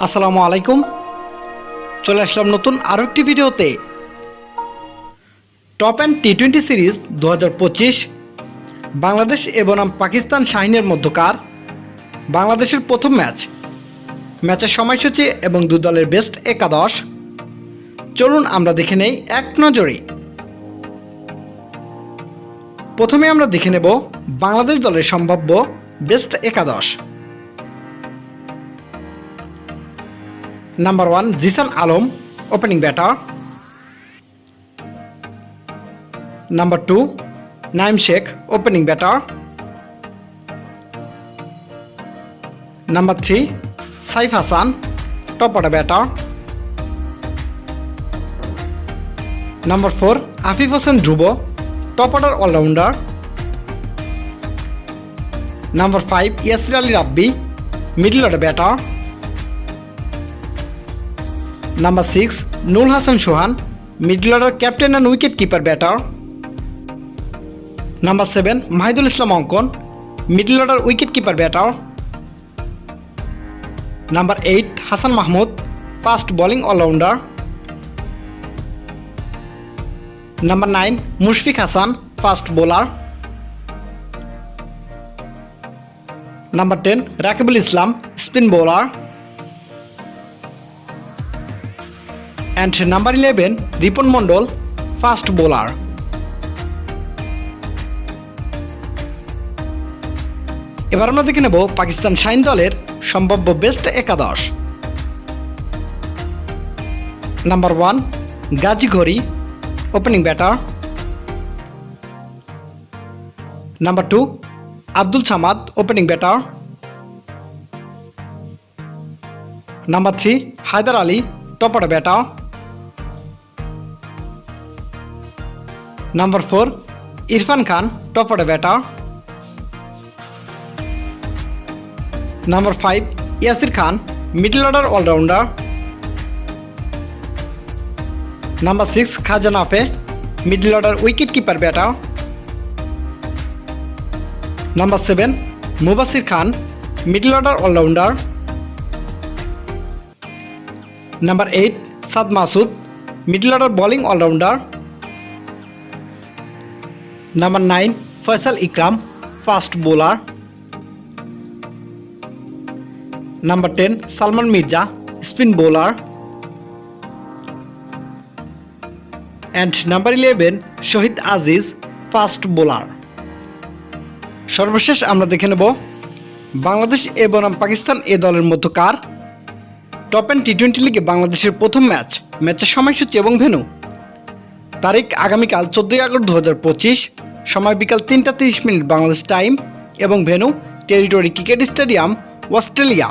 আসসালামু আলাইকুম। চলে আসলাম নতুন আরও একটি ভিডিওতে। টপ অ্যান্ড টি-20 সিরিজ 2025 বাংলাদেশ এবং পাকিস্তান শাহিনের মধ্যকার বাংলাদেশের প্রথম ম্যাচের সময়সূচি এবং দুই দলের বেস্ট একাদশ। চলুন আমরা দেখে নেই এক নজরে। প্রথমে আমরা দেখে নেব বাংলাদেশ দলের সম্ভাব্য বেস্ট একাদশ। Number 1 Zishan Alam, opening batter. Number 2 Naim Sheikh, opening batter. Number 3 Saif Hasan, top order batter. Number 4 Afif Hossain Dhrubo, top order all rounder. Number 5 Yasir Ali Rabbi, middle order batter. Number 6 Nurul Hasan Sohan, middle order captain and wicket keeper batter. Number 7 Mahidul Islam Ankon, middle order wicket keeper batter. Number 8 Hasan Mahmud, fast bowling all rounder. Number 9 Mushfiq Hasan, fast bowler. Number 10 Rakibul Islam, spin bowler. And number 11 Ripon Mondal, fast bowler. এবার আমরা দেখে নেব পাকিস্তান শাহিন দলের সম্ভাব্য best একাদশ। Number 1 Ghazi ঘড়ি, opening batter. Number 2 Abdul Samad, opening batter. Number 3 Haider Ali, top order batter. Number 4 Irfan Khan, top order batter. Number 5 Yasir Khan, middle order all rounder. Number 6 খাজান আফে, middle order wicket keeper batter. Number 7 Mubasir Khan, middle order all rounder. Number 8 Saad Masood, middle order bowling all rounder. Number 9 Faisal Ikram, fast bowler. Number 10 Salman Mirza, spin bowler. And number 11 Shahid Aziz, fast bowler. সর্বশেষ আমরা দেখে নেব বাংলাদেশ এবং পাকিস্তান এ দলের মধ্যকার top and টি-20 লিগে বাংলাদেশের প্রথম ম্যাচের সময়সূচি এবং ভেন্যু। তারিখ আগামীকাল 14 আগস্ট 2025, সময় বিকাল 3টা 30 মিনিট বাংলাদেশ টাইম এবং venue territory cricket stadium, Australia.